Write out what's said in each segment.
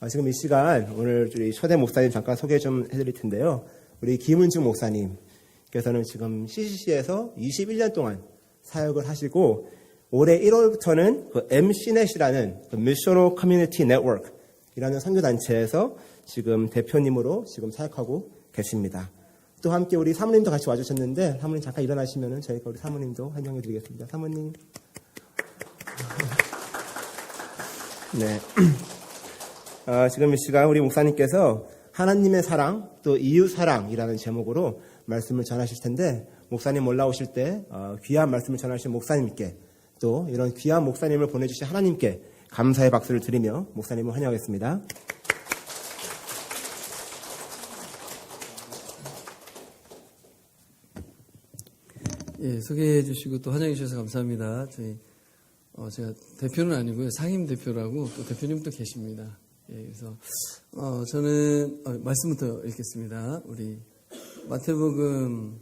지금 이 시간 오늘 우리 초대 목사님 잠깐 소개 좀 해드릴 텐데요. 우리 김은중 목사님께서는 지금 CCC에서 21년 동안 사역을 하시고 올해 1월부터는 그 MCNet이라는 그 미셔널 커뮤니티 네트워크이라는 선교단체에서 지금 대표님으로 지금 사역하고 계십니다. 또 함께 우리 사모님도 같이 와주셨는데 사모님 잠깐 일어나시면은 저희가 우리 사모님도 환영해드리겠습니다. 사모님. 네. 지금 이 시간 우리 목사님께서 하나님의 사랑 또 이웃 사랑이라는 제목으로 말씀을 전하실 텐데 목사님 올라오실 때 귀한 말씀을 전하신 목사님께 또 이런 귀한 목사님을 보내주신 하나님께 감사의 박수를 드리며 목사님을 환영하겠습니다. 예, 소개해 주시고 또 환영해 주셔서 감사합니다. 제가 대표는 아니고요. 상임 대표라고 또 대표님도 계십니다. 예, 그래서 저는 말씀부터 읽겠습니다. 우리 마태복음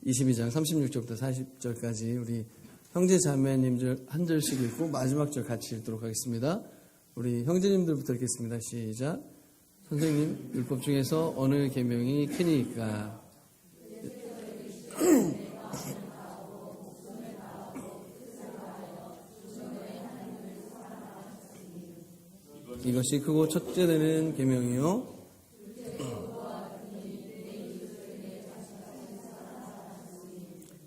22장 36절부터 40절까지 우리 형제 자매님들 한 절씩 읽고 마지막 절 같이 읽도록 하겠습니다. 우리 형제님들부터 읽겠습니다. 시작. 선생님, 율법 중에서 어느 계명이 크니까? 이것이 크고 첫째 되는 계명이요.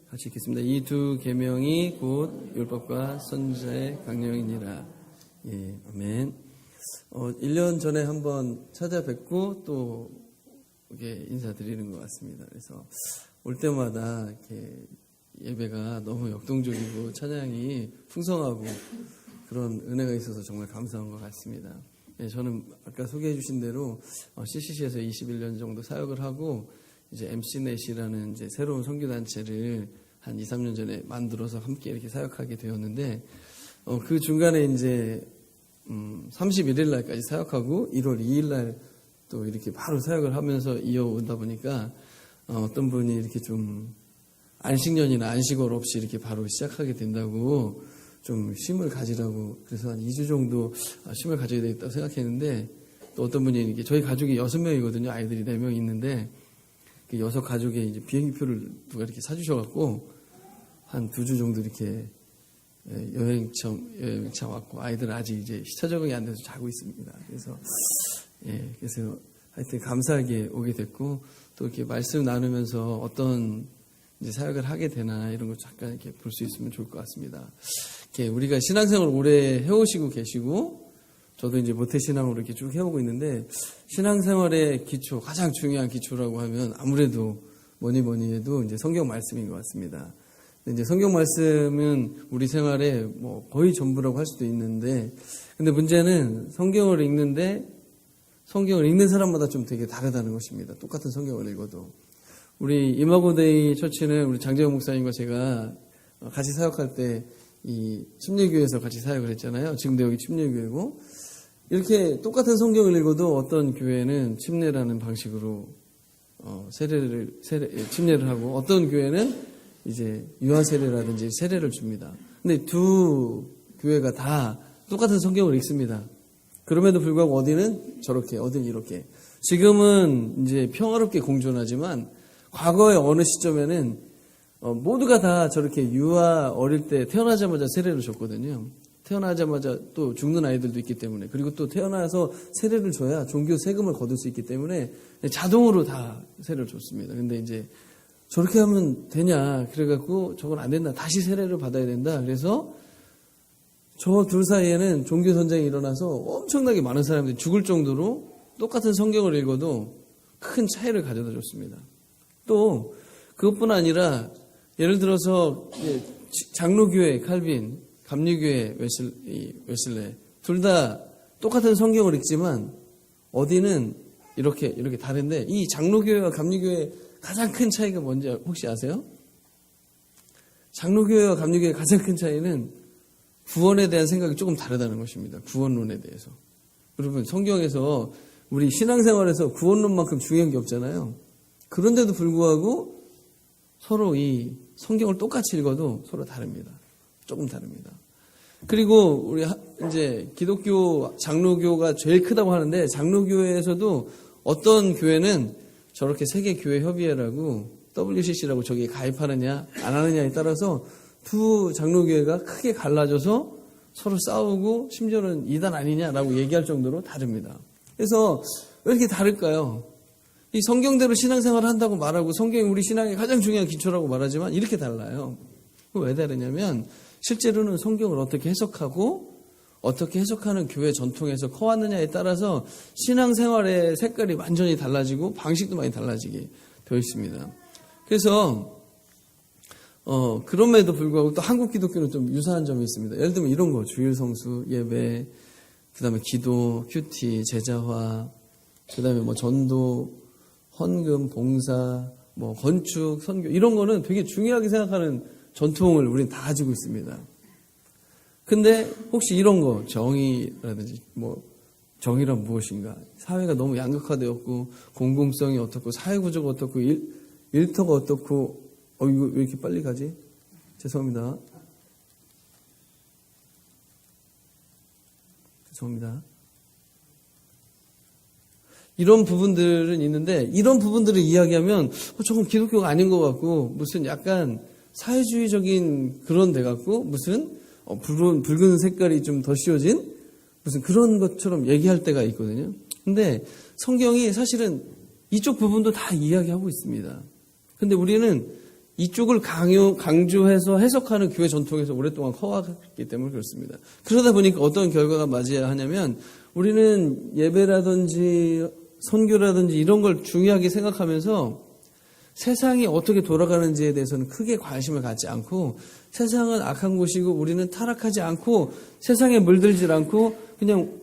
같이 읽겠습니다. 이 두 계명이 곧 율법과 선지자의 강령이니라. 예, 아멘. 1년 전에 한번 찾아뵙고 또 이렇게 인사드리는 것 같습니다. 그래서 올 때마다 이렇게 예배가 너무 역동적이고 찬양이 풍성하고 그런 은혜가 있어서 정말 감사한 것 같습니다. 예, 저는 아까 소개해 주신 대로 CCC에서 21년 정도 사역을 하고 이제 MCNet이라는 이제 새로운 선교단체를 한 2, 3년 전에 만들어서 함께 이렇게 사역하게 되었는데 그 중간에 이제 31일 날까지 사역하고 1월 2일 날 또 이렇게 바로 사역을 하면서 이어오다 보니까 어떤 분이 이렇게 좀 안식년이나 안식월 없이 이렇게 바로 시작하게 된다고 좀 쉼을 가지라고 그래서 한 2주 정도 쉼을 가져야 되겠다고 생각했는데 또 어떤 분이 이렇게 저희 가족이 6명이거든요. 아이들이 4명 있는데 그 6가족의 이제 비행기표를 누가 이렇게 사주셔갖고 한 2주 정도 이렇게 여행차 왔고 아이들은 아직 이제 시차 적응이 안 돼서 자고 있습니다. 그래서 하여튼 감사하게 오게 됐고 또 이렇게 말씀 나누면서 어떤 이제 사역을 하게 되나 이런 거 잠깐 이렇게 볼 수 있으면 좋을 것 같습니다. 이렇게 우리가 신앙생활 오래 해오시고 계시고 저도 이제 모태신앙으로 이렇게 쭉 해오고 있는데 신앙생활의 기초 가장 중요한 기초라고 하면 아무래도 뭐니 해도 이제 성경 말씀인 것 같습니다. 이제 성경 말씀은 우리 생활에 뭐 거의 전부라고 할 수도 있는데 근데 문제는 성경을 읽는 사람마다 좀 되게 다르다는 것입니다. 똑같은 성경을 읽어도. 우리 이마고데이 처치는 우리 장재영 목사님과 제가 같이 사역할 때 이 침례교회에서 같이 사역을 했잖아요. 지금도 여기 침례교회고 이렇게 똑같은 성경을 읽어도 어떤 교회는 침례라는 방식으로 침례를 하고 어떤 교회는 이제 유아 세례라든지 세례를 줍니다. 근데 두 교회가 다 똑같은 성경을 읽습니다. 그럼에도 불구하고 어디는 저렇게, 어디는 이렇게. 지금은 이제 평화롭게 공존하지만 과거의 어느 시점에는 모두가 다 저렇게 유아 어릴 때 태어나자마자 세례를 줬거든요. 태어나자마자 또 죽는 아이들도 있기 때문에 그리고 또 태어나서 세례를 줘야 종교 세금을 거둘 수 있기 때문에 자동으로 다 세례를 줬습니다. 근데 이제 저렇게 하면 되냐 그래갖고 저건 안 된다. 다시 세례를 받아야 된다. 그래서 저 둘 사이에는 종교 전쟁이 일어나서 엄청나게 많은 사람들이 죽을 정도로 똑같은 성경을 읽어도 큰 차이를 가져다 줬습니다. 또 그것뿐 아니라 예를 들어서 장로교회 칼빈, 감리교회 웨슬레 둘 다 똑같은 성경을 읽지만 어디는 이렇게 다른데 이 장로교회와 감리교회의 가장 큰 차이가 뭔지 혹시 아세요? 장로교회와 감리교회의 가장 큰 차이는 구원에 대한 생각이 조금 다르다는 것입니다. 구원론에 대해서. 여러분 성경에서 우리 신앙생활에서 구원론만큼 중요한 게 없잖아요. 그런데도 불구하고 서로 이 성경을 똑같이 읽어도 서로 다릅니다. 조금 다릅니다. 그리고 우리 이제 기독교 장로교가 제일 크다고 하는데 장로교회에서도 어떤 교회는 저렇게 세계교회협의회라고 WCC라고 저기에 가입하느냐 안 하느냐에 따라서 두 장로교회가 크게 갈라져서 서로 싸우고 심지어는 이단 아니냐라고 얘기할 정도로 다릅니다. 그래서 왜 이렇게 다를까요? 이 성경대로 신앙생활을 한다고 말하고 성경이 우리 신앙의 가장 중요한 기초라고 말하지만 이렇게 달라요. 왜 다르냐면 실제로는 성경을 어떻게 해석하고 어떻게 해석하는 교회 전통에서 커왔느냐에 따라서 신앙생활의 색깔이 완전히 달라지고 방식도 많이 달라지게 되어 있습니다. 그래서 그럼에도 불구하고 또 한국 기독교는 좀 유사한 점이 있습니다. 예를 들면 이런 거, 주일 성수, 예배, 그 다음에 기도, 큐티, 제자화, 그 다음에 뭐 전도, 헌금, 봉사, 뭐 건축, 선교 이런 거는 되게 중요하게 생각하는 전통을 우리는 다 가지고 있습니다. 근데 혹시 이런 거, 정의라든지 뭐 정의란 무엇인가? 사회가 너무 양극화되었고 공공성이 어떻고 사회구조가 어떻고 일터가 어떻고 이거 왜 이렇게 빨리 가지? 죄송합니다. 이런 부분들은 있는데 이런 부분들을 이야기하면 조금 기독교가 아닌 것 같고 무슨 약간 사회주의적인 그런 데 같고 무슨 붉은 색깔이 좀 더 씌워진 무슨 그런 것처럼 얘기할 때가 있거든요. 근데 성경이 사실은 이쪽 부분도 다 이야기하고 있습니다. 근데 우리는 이쪽을 강조해서 해석하는 교회 전통에서 오랫동안 커왔기 때문에 그렇습니다. 그러다 보니까 어떤 결과가 맞아야 하냐면 우리는 예배라든지 선교라든지 이런 걸 중요하게 생각하면서 세상이 어떻게 돌아가는지에 대해서는 크게 관심을 갖지 않고 세상은 악한 곳이고 우리는 타락하지 않고 세상에 물들지 않고 그냥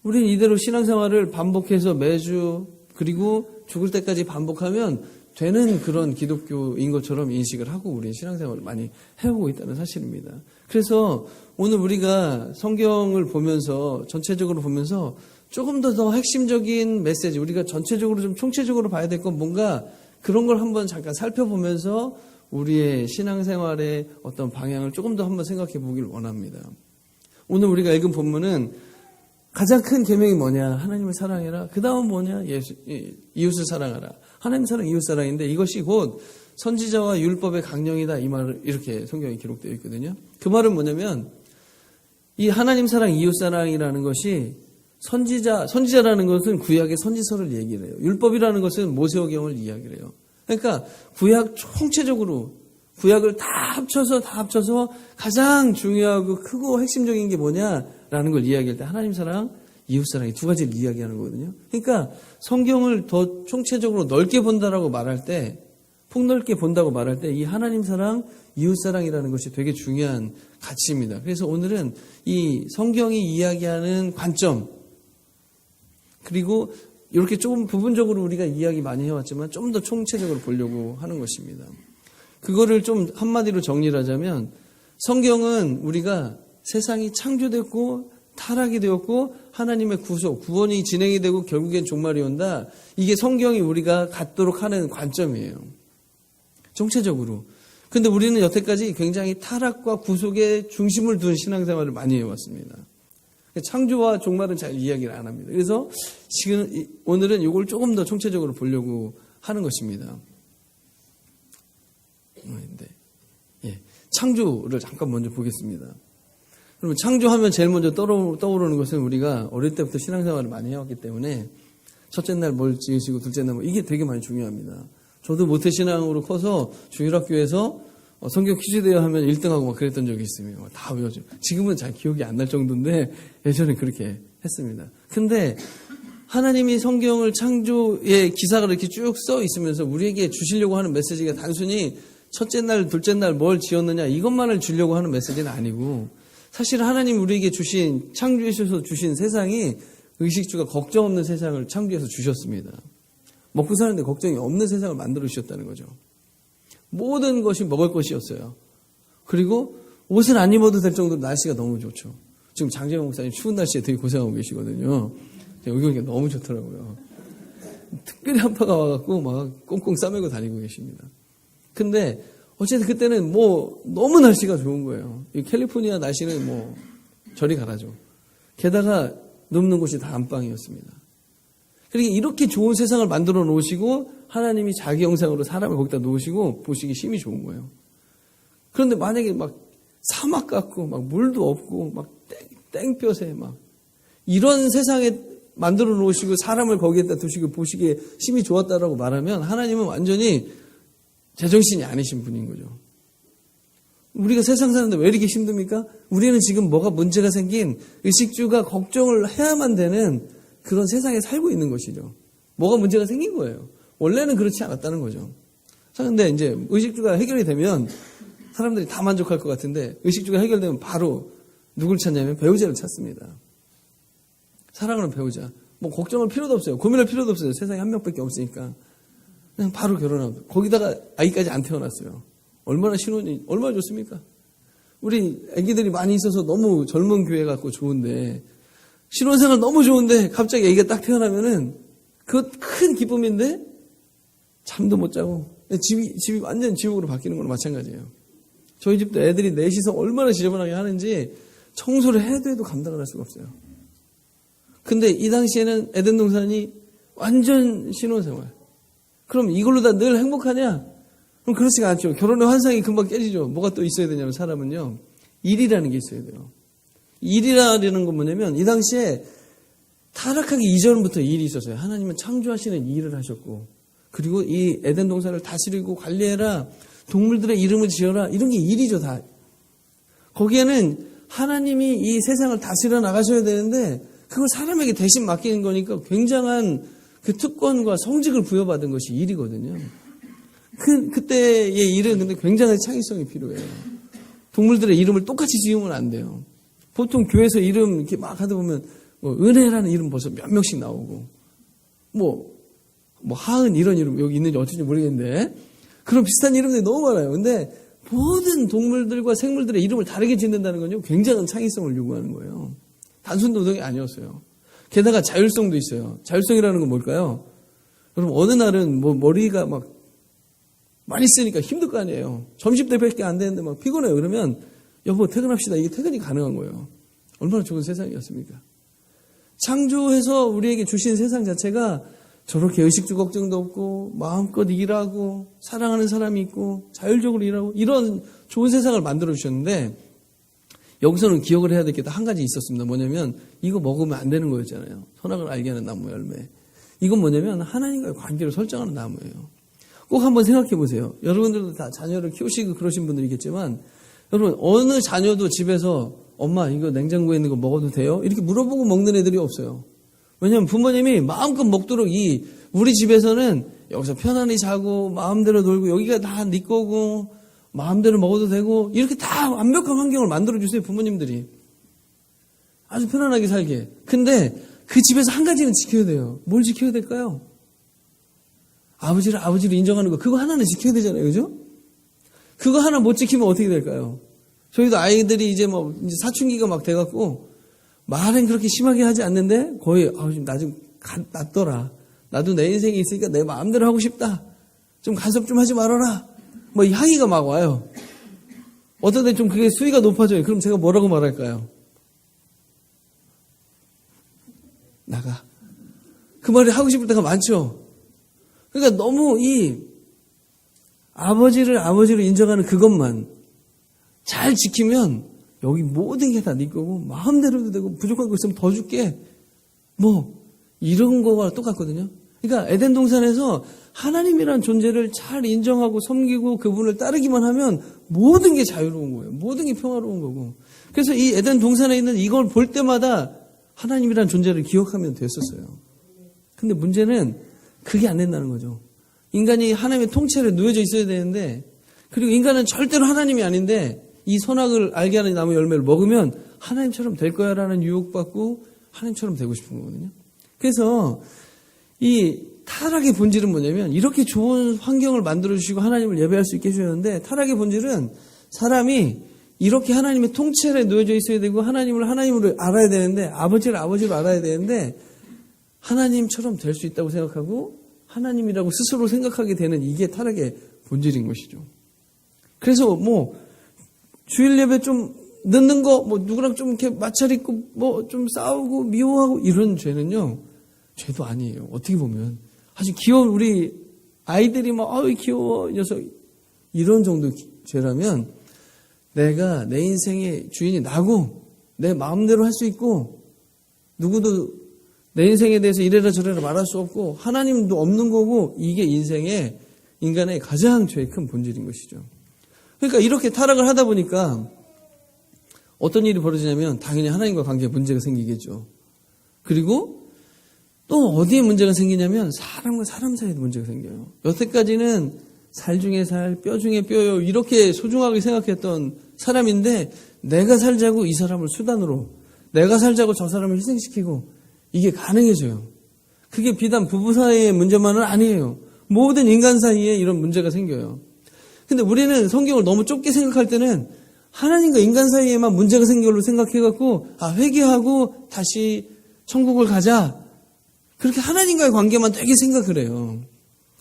우리는 이대로 신앙생활을 반복해서 매주 그리고 죽을 때까지 반복하면 되는 그런 기독교인 것처럼 인식을 하고 우리는 신앙생활을 많이 해오고 있다는 사실입니다. 그래서 오늘 우리가 성경을 보면서 전체적으로 보면서 조금 더 핵심적인 메시지 우리가 전체적으로 좀 총체적으로 봐야 될 건 뭔가 그런 걸 한번 잠깐 살펴보면서 우리의 신앙생활의 어떤 방향을 조금 더 한번 생각해 보길 원합니다. 오늘 우리가 읽은 본문은 가장 큰 계명이 뭐냐? 하나님을 사랑해라. 그 다음 뭐냐? 이웃을 사랑하라. 하나님 사랑, 이웃 사랑인데 이것이 곧 선지자와 율법의 강령이다. 이 말을 이렇게 성경에 기록되어 있거든요. 그 말은 뭐냐면 이 하나님 사랑, 이웃 사랑이라는 것이 선지자라는 것은 구약의 선지서를 얘기를 해요. 율법이라는 것은 모세오경을 이야기를 해요. 그러니까 구약 총체적으로 구약을 다 합쳐서 가장 중요하고 크고 핵심적인 게 뭐냐라는 걸 이야기할 때 하나님 사랑, 이웃 사랑 이 두 가지를 이야기하는 거거든요. 그러니까 성경을 더 총체적으로 넓게 본다라고 말할 때 폭넓게 본다고 말할 때 이 하나님 사랑, 이웃 사랑이라는 것이 되게 중요한 가치입니다. 그래서 오늘은 이 성경이 이야기하는 관점 그리고 이렇게 조금 부분적으로 우리가 이야기 많이 해왔지만 좀 더 총체적으로 보려고 하는 것입니다. 그거를 좀 한마디로 정리를 하자면 성경은 우리가 세상이 창조됐고 타락이 되었고 하나님의 구원이 진행이 되고 결국엔 종말이 온다. 이게 성경이 우리가 갖도록 하는 관점이에요. 총체적으로. 근데 우리는 여태까지 굉장히 타락과 구속에 중심을 둔 신앙생활을 많이 해왔습니다. 창조와 종말은 잘 이야기를 안 합니다. 그래서 지금 오늘은 이걸 조금 더 총체적으로 보려고 하는 것입니다. 창조를 잠깐 먼저 보겠습니다. 그러면 창조하면 제일 먼저 떠오르는 것은 우리가 어릴 때부터 신앙생활을 많이 해왔기 때문에 첫째 날 뭘 지으시고 둘째 날 이게 되게 많이 중요합니다. 저도 모태신앙으로 커서 주일학교에서 성경 퀴즈 대회 하면 1등하고 막 그랬던 적이 있습니다. 다 외워져. 지금은 잘 기억이 안 날 정도인데 예전에 그렇게 했습니다. 근데 하나님이 성경을 창조의 기사가 이렇게 쭉 써 있으면서 우리에게 주시려고 하는 메시지가 단순히 첫째 날, 둘째 날 뭘 지었느냐 이것만을 주려고 하는 메시지는 아니고 사실 하나님 우리에게 주신 창조해서 주신 세상이 의식주가 걱정 없는 세상을 창조해서 주셨습니다. 먹고 사는데 걱정이 없는 세상을 만들어 주셨다는 거죠. 모든 것이 먹을 것이었어요. 그리고 옷을 안 입어도 될 정도로 날씨가 너무 좋죠. 지금 장재영 목사님 추운 날씨에 되게 고생하고 계시거든요. 여기 오니까 너무 좋더라고요. 특별히 한파가 와갖고 막 꽁꽁 싸매고 다니고 계십니다. 근데 어쨌든 그때는 뭐 너무 날씨가 좋은 거예요. 이 캘리포니아 날씨는 뭐 저리 가라죠. 게다가 눕는 곳이 다 안방이었습니다. 그러니까 이렇게 좋은 세상을 만들어 놓으시고 하나님이 자기 형상으로 사람을 거기다 놓으시고 보시기 심히 좋은 거예요. 그런데 만약에 막 사막 같고 막 물도 없고 막 땡볕에 막 이런 세상에 만들어 놓으시고 사람을 거기에다 두시고 보시기에 심히 좋았다라고 말하면 하나님은 완전히 제정신이 아니신 분인 거죠. 우리가 세상 사는데 왜 이렇게 힘듭니까? 우리는 지금 뭐가 문제가 생긴 의식주가 걱정을 해야만 되는 그런 세상에 살고 있는 것이죠. 뭐가 문제가 생긴 거예요. 원래는 그렇지 않았다는 거죠. 그런데 이제 의식주가 해결이 되면 사람들이 다 만족할 것 같은데 의식주가 해결되면 바로 누굴 찾냐면 배우자를 찾습니다. 사랑하는 배우자. 뭐 걱정할 필요도 없어요. 고민할 필요도 없어요. 세상에 한 명밖에 없으니까. 그냥 바로 결혼하고 거기다가 아이까지 안 태어났어요. 얼마나 신혼이 얼마나 좋습니까? 우리 아기들이 많이 있어서 너무 젊은 교회 같고 좋은데 신혼생활 너무 좋은데 갑자기 아기가 딱 태어나면은 그거 큰 기쁨인데 잠도 못 자고 집이 완전 지옥으로 바뀌는 거랑 마찬가지예요. 저희 집도 애들이 넷이서 얼마나 지저분하게 하는지 청소를 해도 감당을 할 수가 없어요. 근데 이 당시에는 에덴 동산이 완전 신혼생활. 그럼 이걸로 다 늘 행복하냐? 그럼 그렇지가 않죠. 결혼의 환상이 금방 깨지죠. 뭐가 또 있어야 되냐면 사람은요. 일이라는 게 있어야 돼요. 일이라는 건 뭐냐면 이 당시에 타락하기 이전부터 일이 있었어요. 하나님은 창조하시는 일을 하셨고 그리고 이 에덴 동산을 다스리고 관리해라. 동물들의 이름을 지어라. 이런 게 일이죠. 다. 거기에는 하나님이 이 세상을 다스려 나가셔야 되는데 그걸 사람에게 대신 맡기는 거니까 굉장한 그 특권과 성직을 부여받은 것이 일이거든요. 그때의 일은 근데 굉장한 창의성이 필요해요. 동물들의 이름을 똑같이 지으면 안 돼요. 보통 교회에서 이름 이렇게 막 하다 보면 뭐 은혜라는 이름 벌써 몇 명씩 나오고 뭐 하은 이런 이름 여기 있는지 어쩐지 모르겠는데 그런 비슷한 이름들이 너무 많아요. 근데 모든 동물들과 생물들의 이름을 다르게 짓는다는 건요 굉장한 창의성을 요구하는 거예요. 단순 노동이 아니었어요. 게다가 자율성도 있어요. 자율성이라는 건 뭘까요? 여러분 어느 날은 뭐 머리가 막 많이 쓰니까 힘들 거 아니에요. 점심때밖에 안 되는데 막 피곤해요. 그러면 여보 퇴근합시다. 이게 퇴근이 가능한 거예요. 얼마나 좋은 세상이었습니까? 창조해서 우리에게 주신 세상 자체가 저렇게 의식주 걱정도 없고 마음껏 일하고 사랑하는 사람이 있고 자율적으로 일하고 이런 좋은 세상을 만들어 주셨는데 여기서는 기억을 해야 될 게 한 가지 있었습니다. 뭐냐면 이거 먹으면 안 되는 거였잖아요. 선악을 알게 하는 나무 열매. 이건 뭐냐면 하나님과의 관계를 설정하는 나무예요. 꼭 한번 생각해 보세요. 여러분들도 다 자녀를 키우시고 그러신 분들이겠지만 여러분 어느 자녀도 집에서 엄마 이거 냉장고에 있는 거 먹어도 돼요? 이렇게 물어보고 먹는 애들이 없어요. 왜냐하면 부모님이 마음껏 먹도록 우리 집에서는 여기서 편안히 자고 마음대로 놀고 여기가 다 네 거고 마음대로 먹어도 되고 이렇게 다 완벽한 환경을 만들어주세요. 부모님들이. 아주 편안하게 살게. 근데 그 집에서 한 가지는 지켜야 돼요. 뭘 지켜야 될까요? 아버지를 인정하는 거. 그거 하나는 지켜야 되잖아요. 그죠? 그거 하나 못 지키면 어떻게 될까요? 저희도 아이들이 이제 사춘기가 막 돼갖고 말은 그렇게 심하게 하지 않는데 거의 나 좀 놔둬라. 나도 내 인생이 있으니까 내 마음대로 하고 싶다. 좀 간섭 좀 하지 말아라. 이 항의가 막 와요. 어떤 때 좀 그게 수위가 높아져요. 그럼 제가 뭐라고 말할까요? 나가. 그 말이 하고 싶을 때가 많죠. 그러니까 너무 아버지를 인정하는 그것만 잘 지키면 여기 모든 게 다 네 거고 마음대로도 되고 부족한 거 있으면 더 줄게. 이런 거와 똑같거든요. 그러니까 에덴 동산에서 하나님이란 존재를 잘 인정하고 섬기고 그분을 따르기만 하면 모든 게 자유로운 거예요. 모든 게 평화로운 거고. 그래서 이 에덴 동산에 있는 이걸 볼 때마다 하나님이란 존재를 기억하면 됐었어요. 근데 문제는 그게 안 된다는 거죠. 인간이 하나님의 통치에 누워져 있어야 되는데 그리고 인간은 절대로 하나님이 아닌데 이 선악을 알게 하는 나무 열매를 먹으면 하나님처럼 될 거야 라는 유혹받고 하나님처럼 되고 싶은 거거든요. 그래서 이 타락의 본질은 뭐냐면 이렇게 좋은 환경을 만들어주시고 하나님을 예배할 수 있게 해주셨는데 타락의 본질은 사람이 이렇게 하나님의 통치에 놓여져 있어야 되고 하나님을 하나님으로 알아야 되는데 아버지를 아버지로 알아야 되는데 하나님처럼 될 수 있다고 생각하고 하나님이라고 스스로 생각하게 되는 이게 타락의 본질인 것이죠. 그래서 뭐 주일 예배 좀 늦는 거, 뭐 누구랑 좀 이렇게 마찰 있고 뭐 좀 싸우고 미워하고 이런 죄는요, 죄도 아니에요. 어떻게 보면 아주 귀여운 우리 아이들이 막 아유 귀여워 녀석 이런 정도 죄라면 내가 내 인생의 주인이 나고 내 마음대로 할 수 있고 누구도 내 인생에 대해서 이래라 저래라 말할 수 없고 하나님도 없는 거고 이게 인간의 가장 죄의 큰 본질인 것이죠. 그러니까 이렇게 타락을 하다 보니까 어떤 일이 벌어지냐면 당연히 하나님과 관계에 문제가 생기겠죠. 그리고 또 어디에 문제가 생기냐면 사람과 사람 사이에도 문제가 생겨요. 여태까지는 살 중에 살, 뼈 중에 뼈요 이렇게 소중하게 생각했던 사람인데 내가 살자고 이 사람을 수단으로 내가 살자고 저 사람을 희생시키고 이게 가능해져요. 그게 비단 부부 사이의 문제만은 아니에요. 모든 인간 사이에 이런 문제가 생겨요. 근데 우리는 성경을 너무 좁게 생각할 때는 하나님과 인간 사이에만 문제가 생긴 걸로 생각해갖고 회개하고 다시 천국을 가자. 그렇게 하나님과의 관계만 되게 생각을 해요.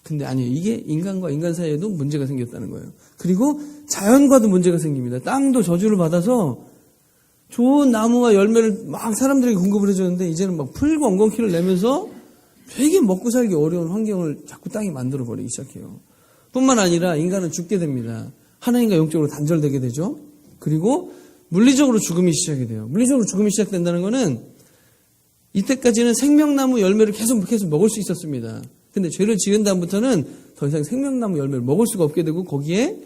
근데 아니에요. 이게 인간과 인간 사이에도 문제가 생겼다는 거예요. 그리고 자연과도 문제가 생깁니다. 땅도 저주를 받아서 좋은 나무와 열매를 막 사람들에게 공급을 해줬는데 이제는 막 풀과 엉겅퀴를 내면서 되게 먹고 살기 어려운 환경을 자꾸 땅이 만들어버리기 시작해요. 뿐만 아니라 인간은 죽게 됩니다. 하나님과 영적으로 단절되게 되죠. 그리고 물리적으로 죽음이 시작이 돼요. 물리적으로 죽음이 시작된다는 거는 이때까지는 생명나무 열매를 계속 먹을 수 있었습니다. 근데 죄를 지은 다음부터는 더 이상 생명나무 열매를 먹을 수가 없게 되고 거기에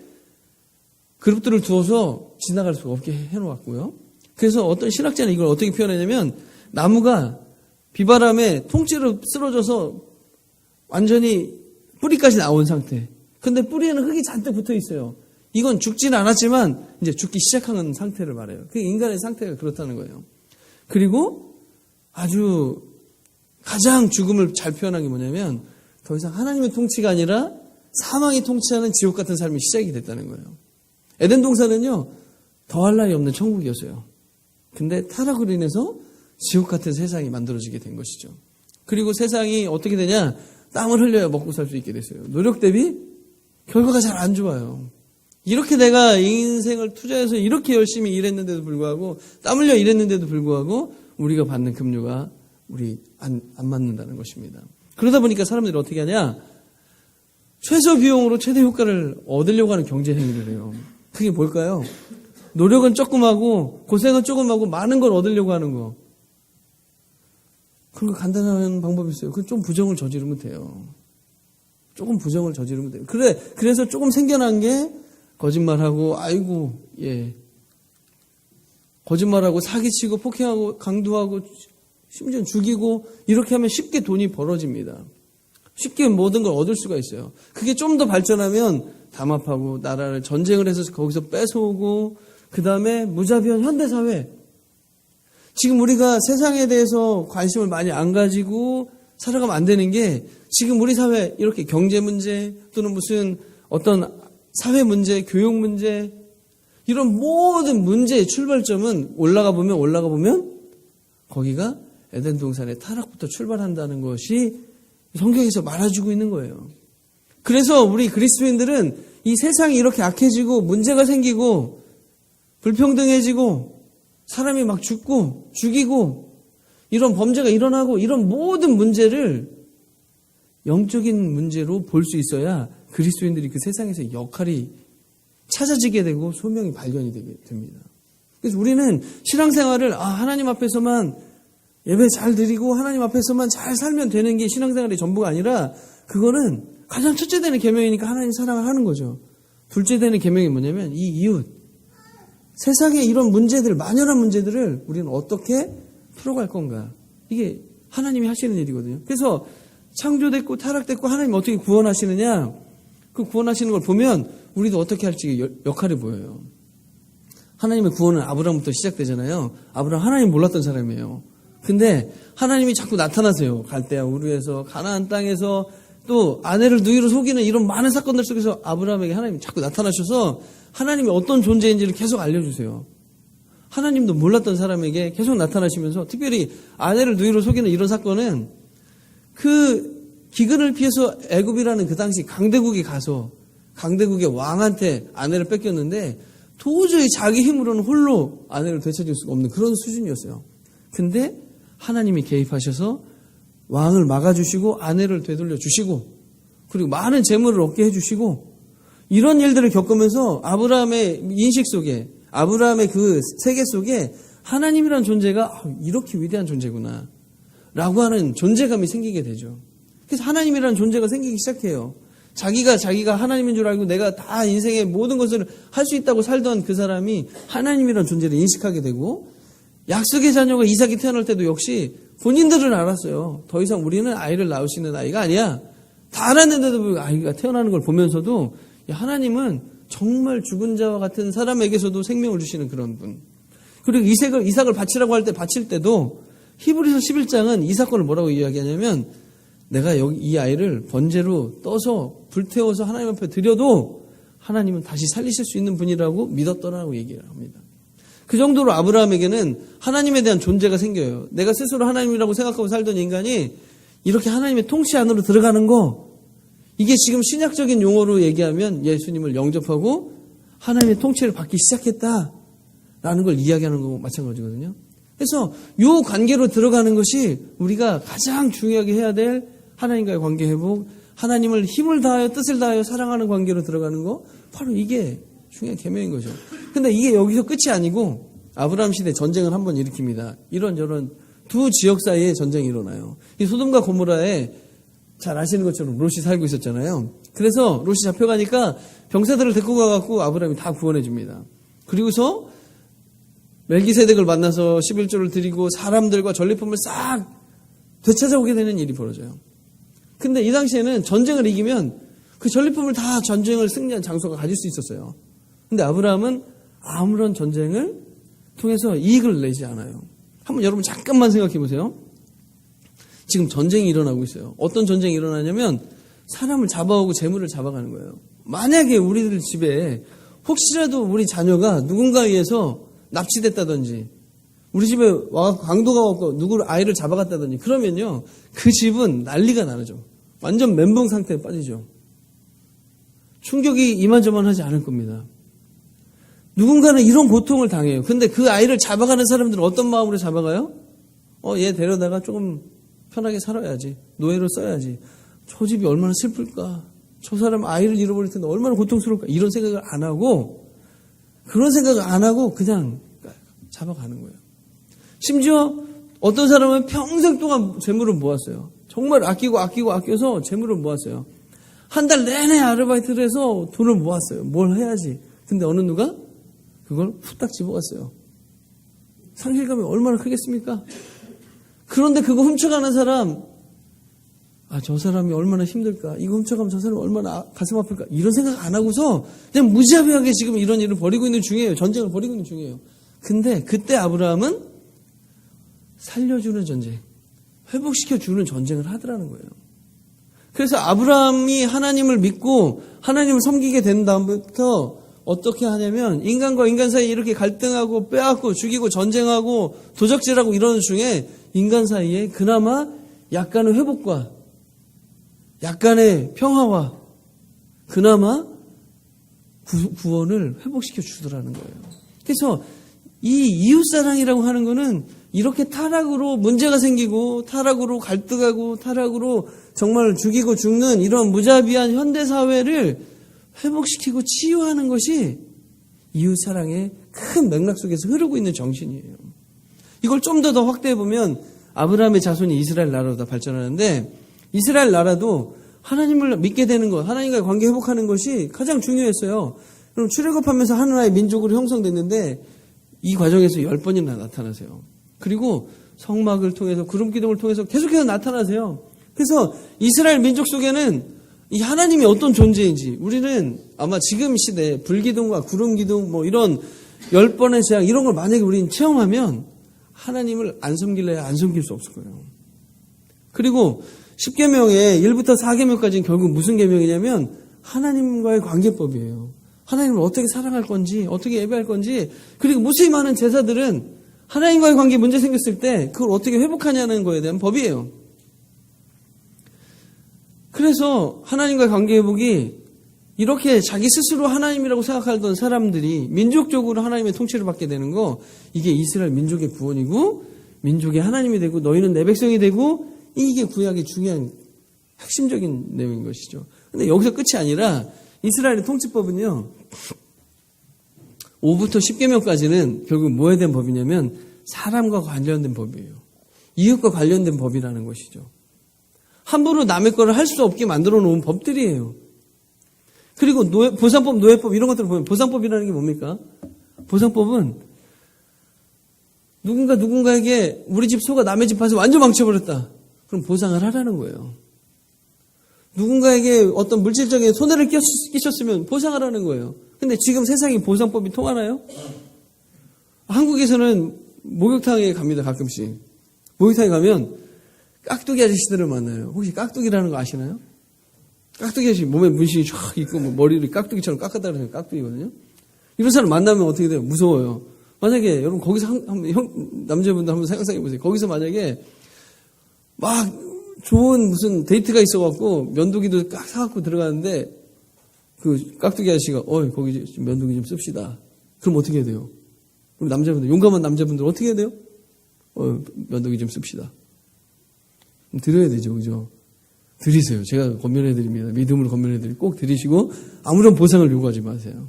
그룹들을 두어서 지나갈 수가 없게 해놓았고요. 그래서 어떤 신학자는 이걸 어떻게 표현하냐면 나무가 비바람에 통째로 쓰러져서 완전히 뿌리까지 나온 상태. 근데 뿌리에는 흙이 잔뜩 붙어 있어요. 이건 죽지는 않았지만 이제 죽기 시작하는 상태를 말해요. 그게 인간의 상태가 그렇다는 거예요. 그리고 아주 가장 죽음을 잘 표현한 게 뭐냐면 더 이상 하나님의 통치가 아니라 사망이 통치하는 지옥 같은 삶이 시작이 됐다는 거예요. 에덴 동산은요 더할 나위 없는 천국이었어요. 근데 타락으로 인해서 지옥 같은 세상이 만들어지게 된 것이죠. 그리고 세상이 어떻게 되냐? 땀을 흘려야 먹고 살 수 있게 됐어요. 노력 대비 결과가 잘 안 좋아요. 이렇게 내가 인생을 투자해서 이렇게 열심히 일했는데도 불구하고 땀 흘려 일했는데도 불구하고 우리가 받는 급료가 우리 안 맞는다는 것입니다. 그러다 보니까 사람들이 어떻게 하냐? 최소 비용으로 최대 효과를 얻으려고 하는 경제 행위를 해요. 그게 뭘까요? 노력은 조금 하고 고생은 조금 하고 많은 걸 얻으려고 하는 거. 그런 거 간단한 방법이 있어요. 그 좀 부정을 저지르면 돼요. 조금 부정을 저지르면 돼요. 그래서 조금 생겨난 게 거짓말하고 거짓말하고 사기치고 폭행하고 강도하고 심지어 죽이고 이렇게 하면 쉽게 돈이 벌어집니다. 쉽게 모든 걸 얻을 수가 있어요. 그게 좀 더 발전하면 담합하고 나라를 전쟁을 해서 거기서 뺏어오고 그 다음에 무자비한 현대사회. 지금 우리가 세상에 대해서 관심을 많이 안 가지고 살아가면 안 되는 게 지금 우리 사회 이렇게 경제 문제 또는 무슨 어떤 사회 문제, 교육 문제 이런 모든 문제의 출발점은 올라가 보면 거기가 에덴 동산의 타락부터 출발한다는 것이 성경에서 말해주고 있는 거예요. 그래서 우리 그리스도인들은 이 세상이 이렇게 악해지고 문제가 생기고 불평등해지고 사람이 막 죽고 죽이고 이런 범죄가 일어나고 이런 모든 문제를 영적인 문제로 볼 수 있어야 그리스도인들이 그 세상에서 역할이 찾아지게 되고 소명이 발견이 되게 됩니다. 그래서 우리는 신앙생활을 하나님 앞에서만 예배 잘 드리고 하나님 앞에서만 잘 살면 되는 게 신앙생활의 전부가 아니라 그거는 가장 첫째 되는 계명이니까 하나님 사랑을 하는 거죠. 둘째 되는 계명이 뭐냐면 이 이웃 세상에 이런 문제들 만연한 문제들을 우리는 어떻게 풀어갈 건가 이게 하나님이 하시는 일이거든요. 그래서 창조됐고 타락됐고 하나님 어떻게 구원하시느냐 그 구원하시는 걸 보면 우리도 어떻게 할지 역할이 보여요. 하나님의 구원은 아브라함부터 시작되잖아요. 아브라함 하나님 몰랐던 사람이에요. 근데 하나님이 자꾸 나타나세요. 갈대아 우르에서 가나안 땅에서 또 아내를 누이로 속이는 이런 많은 사건들 속에서 아브라함에게 하나님이 자꾸 나타나셔서 하나님이 어떤 존재인지를 계속 알려주세요. 하나님도 몰랐던 사람에게 계속 나타나시면서 특별히 아내를 누이로 속이는 이런 사건은 그 기근을 피해서 애굽이라는 그 당시 강대국에 가서 강대국의 왕한테 아내를 뺏겼는데 도저히 자기 힘으로는 홀로 아내를 되찾을 수가 없는 그런 수준이었어요. 근데 하나님이 개입하셔서 왕을 막아주시고 아내를 되돌려 주시고 그리고 많은 재물을 얻게 해주시고 이런 일들을 겪으면서 아브라함의 인식 속에 아브라함의 그 세계 속에 하나님이라는 존재가 이렇게 위대한 존재구나 라고 하는 존재감이 생기게 되죠. 그래서 하나님이라는 존재가 생기기 시작해요. 자기가 하나님인 줄 알고 내가 다 인생의 모든 것을 할 수 있다고 살던 그 사람이 하나님이라는 존재를 인식하게 되고 약속의 자녀가 이삭이 태어날 때도 역시 본인들은 알았어요. 더 이상 우리는 아이를 낳을 수 있는 아이가 아니야. 다 알았는데도 아이가 태어나는 걸 보면서도 하나님은 정말 죽은 자와 같은 사람에게서도 생명을 주시는 그런 분. 그리고 이삭을 바치라고 할 때 바칠 때도 히브리서 11장은 이 사건을 뭐라고 이야기하냐면 내가 이 아이를 번제로 떠서 불태워서 하나님 앞에 드려도 하나님은 다시 살리실 수 있는 분이라고 믿었더라고 얘기를 합니다. 그 정도로 아브라함에게는 하나님에 대한 존재가 생겨요. 내가 스스로 하나님이라고 생각하고 살던 인간이 이렇게 하나님의 통치 안으로 들어가는 거 이게 지금 신약적인 용어로 얘기하면 예수님을 영접하고 하나님의 통치를 받기 시작했다라는 걸 이야기하는 거고 마찬가지거든요. 그래서 이 관계로 들어가는 것이 우리가 가장 중요하게 해야 될 하나님과의 관계 회복, 하나님을 힘을 다하여 뜻을 다하여 사랑하는 관계로 들어가는 거 바로 이게 중요한 계명인 거죠. 근데 이게 여기서 끝이 아니고 아브라함 시대 전쟁을 한번 일으킵니다. 이런저런 두 지역 사이에 전쟁이 일어나요. 이 소돔과 고모라에 잘 아시는 것처럼 롯이 살고 있었잖아요. 그래서 롯이 잡혀가니까 병사들을 데리고 가갖고 아브라함이 다 구원해 줍니다. 그리고서 멜기세덱을 만나서 11조를 드리고 사람들과 전리품을 싹 되찾아오게 되는 일이 벌어져요. 근데 이 당시에는 전쟁을 이기면 그 전리품을 다 전쟁을 승리한 장소가 가질 수 있었어요. 근데 아브라함은 아무런 전쟁을 통해서 이익을 내지 않아요. 한번 여러분 잠깐만 생각해 보세요. 지금 전쟁이 일어나고 있어요. 어떤 전쟁이 일어나냐면 사람을 잡아오고 재물을 잡아가는 거예요. 만약에 우리들 집에 혹시라도 우리 자녀가 누군가에 의해서 납치됐다든지 우리 집에 와 강도가 왔고 누구를 아이를 잡아갔다든지 그러면요 그 집은 난리가 나죠. 완전 멘붕 상태에 빠지죠. 충격이 이만저만하지 않을 겁니다. 누군가는 이런 고통을 당해요. 근데 그 아이를 잡아가는 사람들은 어떤 마음으로 잡아가요? 얘 데려다가 조금 편하게 살아야지. 노예로 써야지. 저 집이 얼마나 슬플까. 저 사람 아이를 잃어버릴 텐데 얼마나 고통스러울까. 이런 생각을 안 하고 그런 생각을 안 하고 그냥 잡아가는 거예요. 심지어 어떤 사람은 평생 동안 재물을 모았어요. 정말 아껴서 재물을 모았어요. 한 달 내내 아르바이트를 해서 돈을 모았어요. 뭘 해야지. 근데 어느 누가 그걸 후딱 집어갔어요. 상실감이 얼마나 크겠습니까? 그런데 그거 훔쳐가는 사람, 저 사람이 얼마나 힘들까? 이거 훔쳐가면 저 사람이 얼마나 가슴 아플까? 이런 생각 안 하고서 그냥 무자비하게 지금 이런 일을 벌이고 있는 중이에요. 전쟁을 벌이고 있는 중이에요. 근데 그때 아브라함은 살려주는 전쟁, 회복시켜주는 전쟁을 하더라는 거예요. 그래서 아브라함이 하나님을 믿고 하나님을 섬기게 된 다음부터 어떻게 하냐면 인간과 인간 사이에 이렇게 갈등하고 빼앗고 죽이고 전쟁하고 도적질하고 이러는 중에 인간 사이에 그나마 약간의 회복과 약간의 평화와 그나마 구원을 회복시켜 주더라는 거예요. 그래서 이 이웃사랑이라고 하는 거는 이렇게 타락으로 문제가 생기고 타락으로 갈등하고 타락으로 정말 죽이고 죽는 이런 무자비한 현대사회를 회복시키고 치유하는 것이 이웃사랑의 큰 맥락 속에서 흐르고 있는 정신이에요. 이걸 좀 더 확대해 보면 아브라함의 자손이 이스라엘 나라로 다 발전하는데 이스라엘 나라도 하나님을 믿게 되는 것, 하나님과의 관계 회복하는 것이 가장 중요했어요. 그럼 출애굽하면서 하나의 민족으로 형성됐는데 이 과정에서 10번이나 나타나세요. 그리고 성막을 통해서 구름 기둥을 통해서 계속해서 나타나세요. 그래서 이스라엘 민족 속에는 이 하나님이 어떤 존재인지 우리는 아마 지금 시대에 불기둥과 구름 기둥 뭐 이런 10번의 재앙 이런 걸 만약에 우리는 체험하면 하나님을 안 섬길래야 안 섬길 수 없을 거예요. 그리고 10계명의 1부터 4계명까지는 결국 무슨 계명이냐면 하나님과의 관계법이에요. 하나님을 어떻게 사랑할 건지 어떻게 예배할 건지 그리고 무수히 많은 제사들은 하나님과의 관계에 문제 생겼을 때 그걸 어떻게 회복하냐는 거에 대한 법이에요. 그래서 하나님과의 관계 회복이 이렇게 자기 스스로 하나님이라고 생각하던 사람들이 민족적으로 하나님의 통치를 받게 되는 거, 이게 이스라엘 민족의 구원이고 민족의 하나님이 되고 너희는 내 백성이 되고, 이게 구약의 중요한 핵심적인 내용인 것이죠. 근데 여기서 끝이 아니라 이스라엘의 통치법은요, 5부터 10계명까지는 결국 뭐에 대한 법이냐면 사람과 관련된 법이에요. 이웃과 관련된 법이라는 것이죠. 함부로 남의 거를 할 수 없게 만들어 놓은 법들이에요. 그리고 보상법, 노예법 이런 것들을 보면 보상법이라는 게 뭡니까? 보상법은 누군가에게 우리 집 소가 남의 집 밭을 완전 망쳐버렸다. 그럼 보상을 하라는 거예요. 누군가에게 어떤 물질적인 손해를 끼쳤으면 보상을 하는 거예요. 근데 지금 세상에 보상법이 통하나요? 한국에서는 목욕탕에 갑니다, 가끔씩. 목욕탕에 가면 깍두기 아저씨들을 만나요. 혹시 깍두기라는 거 아시나요? 깍두기 아저씨 몸에 문신이 쫙 있고 뭐 머리를 깍두기처럼 깎았다 그러면 깍두기거든요. 이런 사람 만나면 어떻게 돼요? 무서워요. 만약에 여러분 거기서 남자분들 한번 생각해 보세요. 거기서 만약에 막 좋은 무슨 데이트가 있어갖고 면도기도 깍 사갖고 들어가는데 그 깍두기 아저씨가 거기 좀 면도기 좀 씁시다. 그럼 어떻게 해야 돼요? 우리 남자분들, 용감한 남자분들 어떻게 해야 돼요? 면도기 좀 씁시다. 드려야 되죠, 그죠? 드리세요. 제가 권면해드립니다. 믿음으로 권면해드리고 꼭 드리시고 아무런 보상을 요구하지 마세요.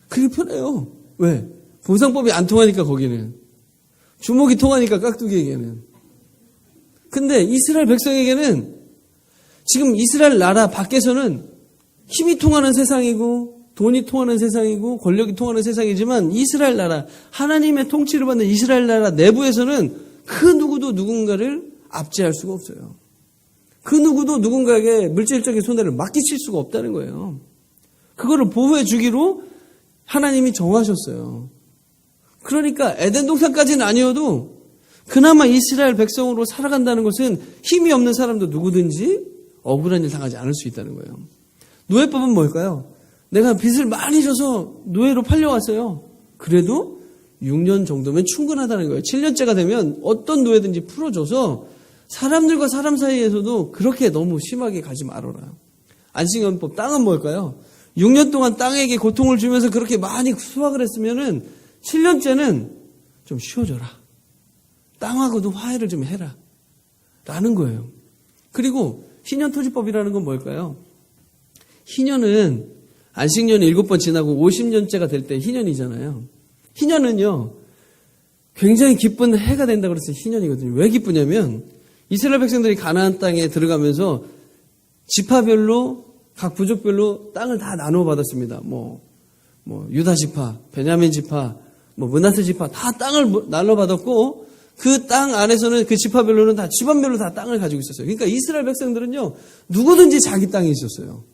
그게 편해요. 왜? 보상법이 안 통하니까 거기는. 주먹이 통하니까 깍두기에게는. 근데 이스라엘 백성에게는 지금 이스라엘 나라 밖에서는 힘이 통하는 세상이고 돈이 통하는 세상이고 권력이 통하는 세상이지만 이스라엘 나라, 하나님의 통치를 받는 이스라엘 나라 내부에서는 그 누구도 누군가를 압제할 수가 없어요. 그 누구도 누군가에게 물질적인 손해를 맡기칠 수가 없다는 거예요. 그거를 보호해 주기로 하나님이 정하셨어요. 그러니까 에덴 동산까지는 아니어도 그나마 이스라엘 백성으로 살아간다는 것은 힘이 없는 사람도 누구든지 억울한 일 당하지 않을 수 있다는 거예요. 노예법은 뭘까요? 내가 빚을 많이 져서 노예로 팔려왔어요. 그래도 6년 정도면 충분하다는 거예요. 7년째가 되면 어떤 노예든지 풀어줘서 사람들과 사람 사이에서도 그렇게 너무 심하게 가지 말아라. 안식년법, 땅은 뭘까요? 6년 동안 땅에게 고통을 주면서 그렇게 많이 수확을 했으면은 7년째는 좀 쉬어줘라. 땅하고도 화해를 좀 해라. 라는 거예요. 그리고 희년토지법이라는 건 뭘까요? 희년은 안식년이 7번 지나고 50년째가 될 때 희년이잖아요. 희년은요, 굉장히 기쁜 해가 된다고 그래서 희년이거든요. 왜 기쁘냐면 이스라엘 백성들이 가나안 땅에 들어가면서 지파별로 각 부족별로 땅을 다 나누어 받았습니다. 유다 지파, 베냐민 지파, 므낫세 지파 다 땅을 나눠 받았고 그 땅 안에서는 그 지파별로는 다 집안별로 다 땅을 가지고 있었어요. 그러니까 이스라엘 백성들은요, 누구든지 자기 땅이 있었어요.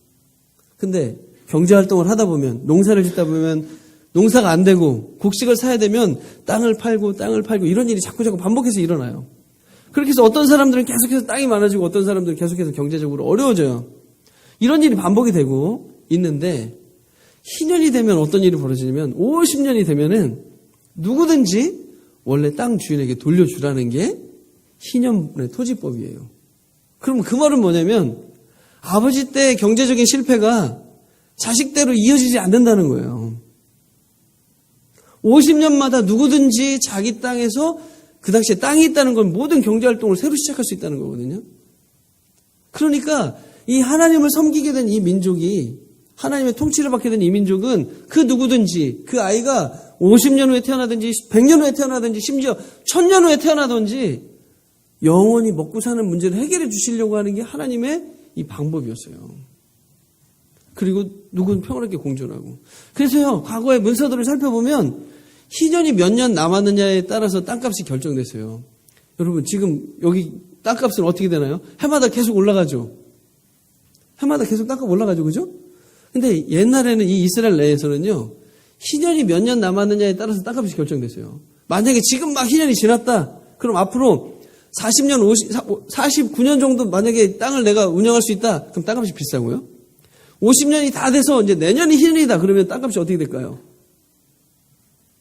근데 경제 활동을 하다 보면, 농사를 짓다 보면 농사가 안 되고 곡식을 사야 되면 땅을 팔고 이런 일이 자꾸 반복해서 일어나요. 그렇게 해서 어떤 사람들은 계속해서 땅이 많아지고 어떤 사람들은 계속해서 경제적으로 어려워져요. 이런 일이 반복이 되고 있는데 희년이 되면 어떤 일이 벌어지냐면 50년이 되면은 누구든지 원래 땅 주인에게 돌려주라는 게 희년의 토지법이에요. 그럼 그 말은 뭐냐면 아버지 때 경제적인 실패가 자식대로 이어지지 않는다는 거예요. 50년마다 누구든지 자기 땅에서 그 당시에 땅이 있다는 건 모든 경제활동을 새로 시작할 수 있다는 거거든요. 그러니까 이 하나님을 섬기게 된 이 민족이, 하나님의 통치를 받게 된 이 민족은 그 누구든지, 그 아이가 50년 후에 태어나든지 100년 후에 태어나든지 심지어 1000년 후에 태어나든지 영원히 먹고 사는 문제를 해결해 주시려고 하는 게 하나님의 이 방법이었어요. 그리고 누구는 평화롭게 공존하고. 그래서요, 과거의 문서들을 살펴보면 희년이 몇 년 남았느냐에 따라서 땅값이 결정됐어요. 여러분, 지금 여기 땅값은 어떻게 되나요? 해마다 계속 올라가죠. 해마다 계속 땅값 올라가죠. 그죠? 근데 옛날에는 이 이스라엘 내에서는요, 희년이 몇 년 남았느냐에 따라서 땅값이 결정됐어요. 만약에 지금 막 희년이 지났다. 그럼 앞으로 40년, 49년 정도 만약에 땅을 내가 운영할 수 있다. 그럼 땅값이 비싸고요. 50년이 다 돼서 이제 내년이 희년이다. 그러면 땅값이 어떻게 될까요?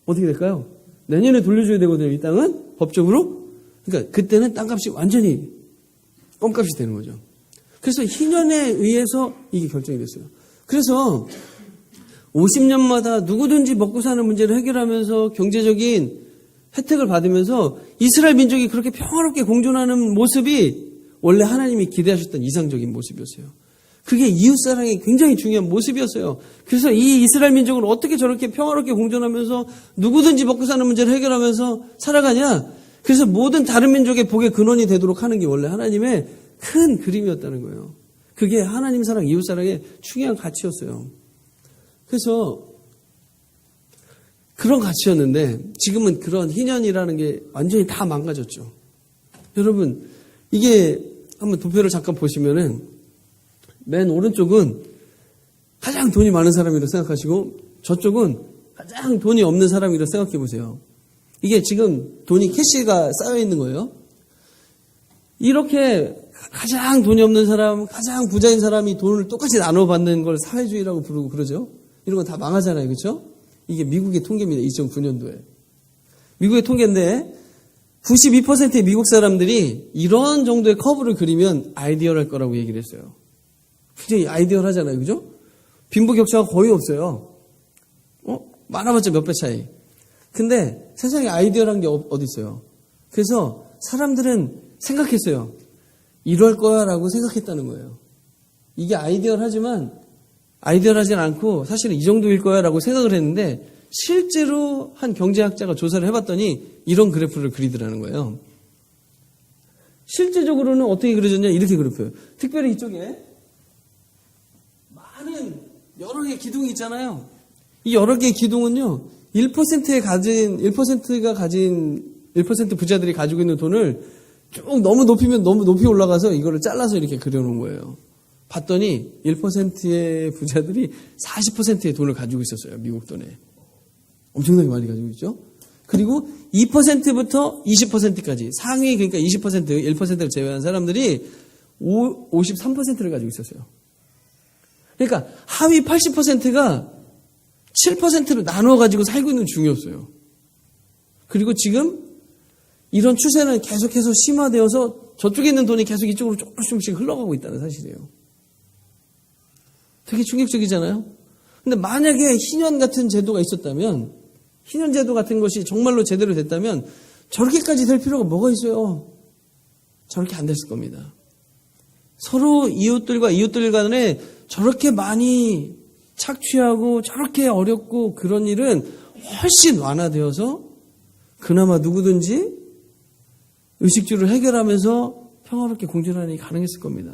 어떻게 될까요? 내년에 돌려줘야 되거든요. 이 땅은 법적으로. 그러니까 그때는 땅값이 완전히 껌값이 되는 거죠. 그래서 희년에 의해서 이게 결정이 됐어요. 그래서 50년마다 누구든지 먹고 사는 문제를 해결하면서 경제적인 혜택을 받으면서 이스라엘 민족이 그렇게 평화롭게 공존하는 모습이 원래 하나님이 기대하셨던 이상적인 모습이었어요. 그게 이웃사랑의 굉장히 중요한 모습이었어요. 그래서 이 이스라엘 민족은 어떻게 저렇게 평화롭게 공존하면서 누구든지 먹고 사는 문제를 해결하면서 살아가냐? 그래서 모든 다른 민족의 복의 근원이 되도록 하는 게 원래 하나님의 큰 그림이었다는 거예요. 그게 하나님 사랑, 이웃사랑의 중요한 가치였어요. 그래서 그런 가치였는데 지금은 그런 희년이라는 게 완전히 다 망가졌죠. 여러분, 이게 한번 도표를 잠깐 보시면은 맨 오른쪽은 가장 돈이 많은 사람이라고 생각하시고 저쪽은 가장 돈이 없는 사람이라고 생각해 보세요. 이게 지금 돈이 캐시가 쌓여 있는 거예요. 이렇게 가장 돈이 없는 사람, 가장 부자인 사람이 돈을 똑같이 나눠 받는 걸 사회주의라고 부르고 그러죠. 이런 건 다 망하잖아요. 그렇죠? 이게 미국의 통계입니다. 2009년도에. 미국의 통계인데 92%의 미국 사람들이 이런 정도의 커브를 그리면 아이디어할 거라고 얘기를 했어요. 굉장히 아이디어하잖아요. 그죠? 빈부격차가 거의 없어요. 많아봤자 몇 배 차이. 근데 세상에 아이디어란 게 어디 있어요. 그래서 사람들은 생각했어요. 이럴 거야 라고 생각했다는 거예요. 이게 아이디어하지만 아이디어하진 않고 사실은 이 정도일 거야 라고 생각을 했는데 실제로 한 경제학자가 조사를 해봤더니 이런 그래프를 그리더라는 거예요. 실제적으로는 어떻게 그려졌냐 이렇게 그래프예요. 특별히 이쪽에 많은 여러 개의 기둥이 있잖아요. 이 여러 개의 기둥은요 1%가 가진 1% 부자들이 가지고 있는 돈을 쭉 너무 높이면 너무 높이 올라가서 이거를 잘라서 이렇게 그려놓은 거예요. 봤더니 1%의 부자들이 40%의 돈을 가지고 있었어요. 미국 돈에. 엄청나게 많이 가지고 있죠. 그리고 2%부터 20%까지 상위 그러니까 20% 1%를 제외한 사람들이 53%를 가지고 있었어요. 그러니까 하위 80%가 7%로 나누어 가지고 살고 있는 중이었어요. 그리고 지금 이런 추세는 계속해서 심화되어서 저쪽에 있는 돈이 계속 이쪽으로 조금씩 흘러가고 있다는 사실이에요. 되게 충격적이잖아요. 근데 만약에 희년 같은 제도가 있었다면, 희년 제도 같은 것이 정말로 제대로 됐다면 저렇게까지 될 필요가 뭐가 있어요? 저렇게 안 됐을 겁니다. 서로 이웃들과 이웃들 간에 저렇게 많이 착취하고 저렇게 어렵고 그런 일은 훨씬 완화되어서 그나마 누구든지 의식주를 해결하면서 평화롭게 공존하는 일이 가능했을 겁니다.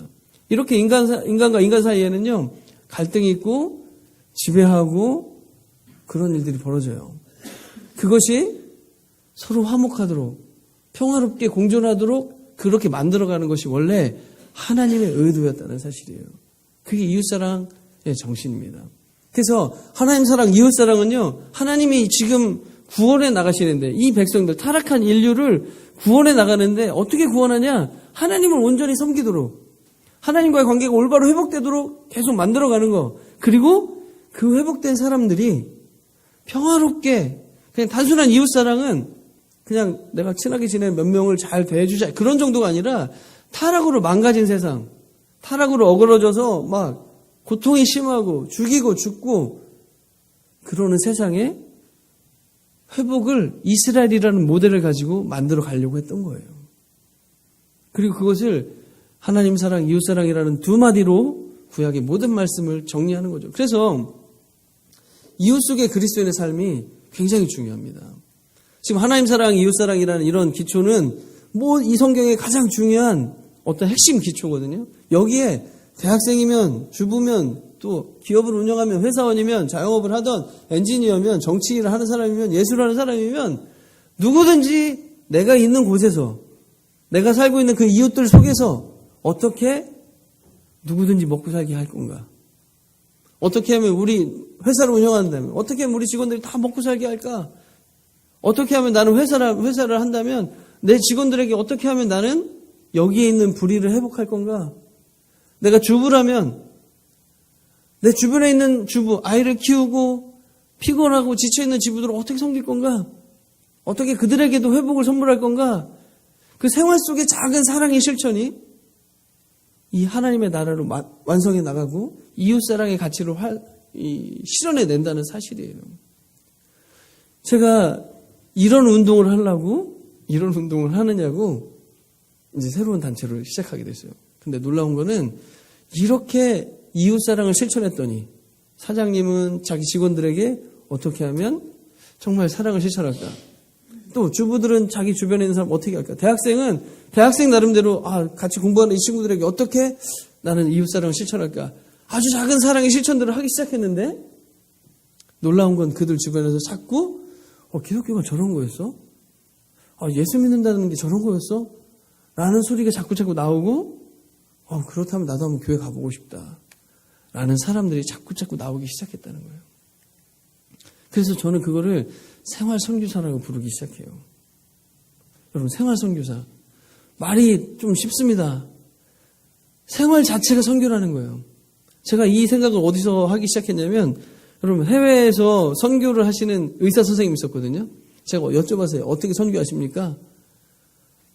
이렇게 인간과 인간 사이에는요, 갈등이 있고 지배하고 그런 일들이 벌어져요. 그것이 서로 화목하도록 평화롭게 공존하도록 그렇게 만들어가는 것이 원래 하나님의 의도였다는 사실이에요. 그게 이웃사랑의 정신입니다. 그래서 하나님 사랑, 이웃사랑은요, 하나님이 지금 구원해 나가시는데 이 백성들, 타락한 인류를 구원해 나가는데 어떻게 구원하냐? 하나님을 온전히 섬기도록 하나님과의 관계가 올바로 회복되도록 계속 만들어가는 거. 그리고 그 회복된 사람들이 평화롭게 그냥 단순한 이웃사랑은 그냥 내가 친하게 지내 몇 명을 잘 대해주자 그런 정도가 아니라 타락으로 망가진 세상, 타락으로 어그러져서 막 고통이 심하고 죽이고 죽고 그러는 세상에 회복을 이스라엘이라는 모델을 가지고 만들어 가려고 했던 거예요. 그리고 그것을 하나님 사랑, 이웃 사랑이라는 두 마디로 구약의 모든 말씀을 정리하는 거죠. 그래서 이웃 속의 그리스도인의 삶이 굉장히 중요합니다. 지금 하나님 사랑, 이웃 사랑이라는 이런 기초는 뭐 이 성경의 가장 중요한 어떤 핵심 기초거든요. 여기에 대학생이면 주부면 또 기업을 운영하면 회사원이면 자영업을 하던 엔지니어면 정치 일을 하는 사람이면 예술을 하는 사람이면 누구든지 내가 있는 곳에서 내가 살고 있는 그 이웃들 속에서 어떻게 누구든지 먹고 살게 할 건가? 어떻게 하면 우리 회사를 운영한다면 어떻게 하면 우리 직원들이 다 먹고 살게 할까? 어떻게 하면 나는 회사를 한다면 내 직원들에게 어떻게 하면 나는 여기에 있는 불의를 회복할 건가? 내가 주부라면 내 주변에 있는 주부, 아이를 키우고 피곤하고 지쳐있는 주부들을 어떻게 섬길 건가? 어떻게 그들에게도 회복을 선물할 건가? 그 생활 속의 작은 사랑의 실천이 이 하나님의 나라로 완성해 나가고 이웃사랑의 가치를 실현해 낸다는 사실이에요. 제가 이런 운동을 하느냐고 이제 새로운 단체를 시작하게 됐어요. 근데 놀라운 거는 이렇게 이웃사랑을 실천했더니 사장님은 자기 직원들에게 어떻게 하면 정말 사랑을 실천할까? 또 주부들은 자기 주변에 있는 사람 어떻게 할까? 대학생은 대학생 나름대로 같이 공부하는 이 친구들에게 어떻게 나는 이웃사랑을 실천할까? 아주 작은 사랑의 실천들을 하기 시작했는데 놀라운 건 그들 주변에서 자꾸 기독교가 저런 거였어? 예수 믿는다는 게 저런 거였어? 라는 소리가 자꾸 나오고 그렇다면 나도 한번 교회 가보고 싶다. 라는 사람들이 자꾸 나오기 시작했다는 거예요. 그래서 저는 그거를 생활선교사라고 부르기 시작해요. 여러분, 생활선교사. 말이 좀 쉽습니다. 생활 자체가 선교라는 거예요. 제가 이 생각을 어디서 하기 시작했냐면, 여러분, 해외에서 선교를 하시는 의사 선생님이 있었거든요. 제가 여쭤봤어요. 어떻게 선교하십니까?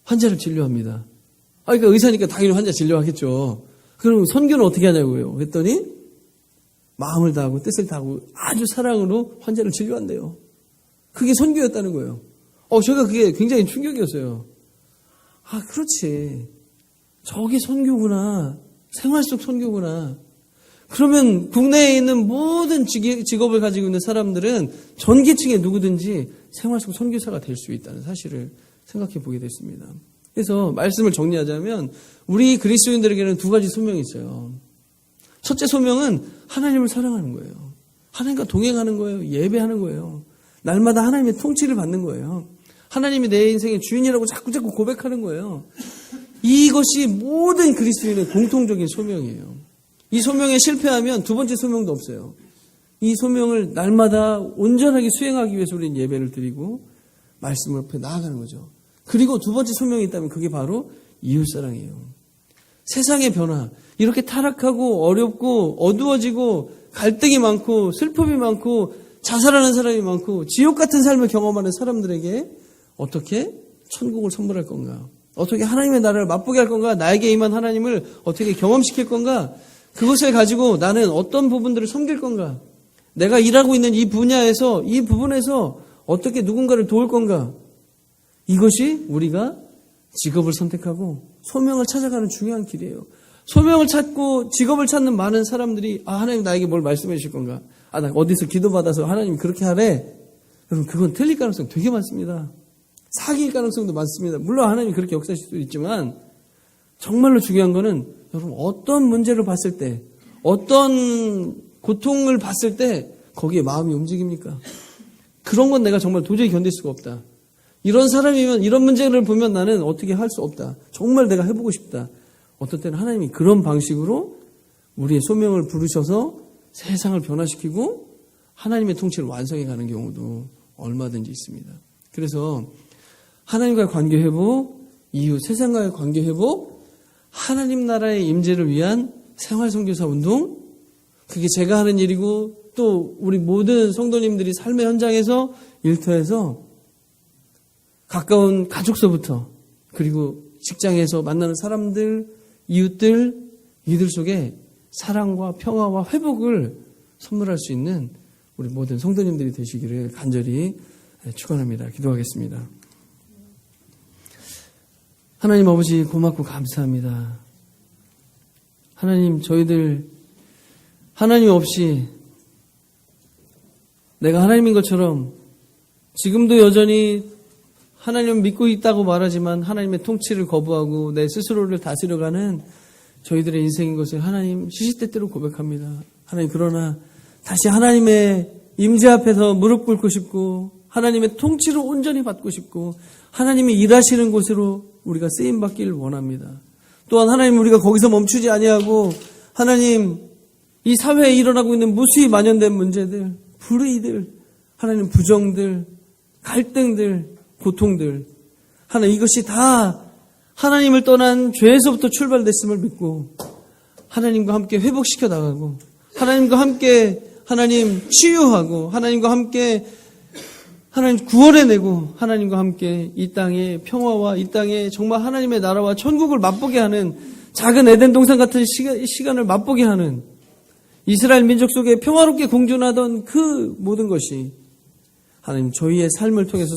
환자를 진료합니다. 그러니까 의사니까 당연히 환자 진료하겠죠. 그럼 선교는 어떻게 하냐고요. 그랬더니 마음을 다하고 뜻을 다하고 아주 사랑으로 환자를 진료한대요. 그게 선교였다는 거예요. 제가 그게 굉장히 충격이었어요. 그렇지. 저게 선교구나. 생활 속 선교구나. 그러면 국내에 있는 모든 직업을 가지고 있는 사람들은 전 계층의 누구든지 생활 속 선교사가 될 수 있다는 사실을 생각해 보게 됐습니다. 그래서 말씀을 정리하자면 우리 그리스도인들에게는 두 가지 소명이 있어요. 첫째 소명은 하나님을 사랑하는 거예요. 하나님과 동행하는 거예요. 예배하는 거예요. 날마다 하나님의 통치를 받는 거예요. 하나님이 내 인생의 주인이라고 자꾸 고백하는 거예요. 이것이 모든 그리스도인의 공통적인 소명이에요. 이 소명에 실패하면 두 번째 소명도 없어요. 이 소명을 날마다 온전하게 수행하기 위해서 우리는 예배를 드리고 말씀을 앞에 나아가는 거죠. 그리고 두 번째 소명이 있다면 그게 바로 이웃사랑이에요. 세상의 변화, 이렇게 타락하고 어렵고 어두워지고 갈등이 많고 슬픔이 많고 자살하는 사람이 많고 지옥 같은 삶을 경험하는 사람들에게 어떻게 천국을 선물할 건가? 어떻게 하나님의 나라를 맛보게 할 건가? 나에게 임한 하나님을 어떻게 경험시킬 건가? 그것을 가지고 나는 어떤 부분들을 섬길 건가? 내가 일하고 있는 이 분야에서, 이 부분에서 어떻게 누군가를 도울 건가? 이것이 우리가 직업을 선택하고 소명을 찾아가는 중요한 길이에요. 소명을 찾고 직업을 찾는 많은 사람들이 하나님 나에게 뭘 말씀해 주실 건가? 나 어디서 기도받아서 하나님 그렇게 하래? 여러분, 그건 틀릴 가능성 되게 많습니다. 사기일 가능성도 많습니다. 물론 하나님이 그렇게 역사하실 수도 있지만 정말로 중요한 거는 여러분 어떤 문제를 봤을 때 어떤 고통을 봤을 때 거기에 마음이 움직입니까? 그런 건 내가 정말 도저히 견딜 수가 없다. 이런 사람이면 이런 문제를 보면 나는 어떻게 할 수 없다. 정말 내가 해보고 싶다. 어떤 때는 하나님이 그런 방식으로 우리의 소명을 부르셔서 세상을 변화시키고 하나님의 통치를 완성해 가는 경우도 얼마든지 있습니다. 그래서 하나님과의 관계 회복, 이후 세상과의 관계 회복, 하나님 나라의 임재를 위한 생활선교사 운동, 그게 제가 하는 일이고 또 우리 모든 성도님들이 삶의 현장에서 일터에서 가까운 가족서부터 그리고 직장에서 만나는 사람들, 이웃들, 이들 속에 사랑과 평화와 회복을 선물할 수 있는 우리 모든 성도님들이 되시기를 간절히 축원합니다. 기도하겠습니다. 하나님 아버지 고맙고 감사합니다. 하나님 저희들 하나님 없이 내가 하나님인 것처럼 지금도 여전히 하나님을 믿고 있다고 말하지만 하나님의 통치를 거부하고 내 스스로를 다스려가는 저희들의 인생인 것을 하나님 시시때때로 고백합니다. 하나님 그러나 다시 하나님의 임재 앞에서 무릎 꿇고 싶고 하나님의 통치를 온전히 받고 싶고 하나님이 일하시는 곳으로 우리가 쓰임받기를 원합니다. 또한 하나님 우리가 거기서 멈추지 아니하고 하나님 이 사회에 일어나고 있는 무수히 만연된 문제들, 불의들, 하나님 부정들, 갈등들, 고통들 하나님 이것이 다 하나님을 떠난 죄에서부터 출발됐음을 믿고 하나님과 함께 회복시켜 나가고 하나님과 함께 하나님 치유하고 하나님과 함께 하나님 구원해내고 하나님과 함께 이 땅의 평화와 이 땅의 정말 하나님의 나라와 천국을 맛보게 하는 작은 에덴 동산 같은 시간을 맛보게 하는 이스라엘 민족 속에 평화롭게 공존하던 그 모든 것이 하나님 저희의 삶을 통해서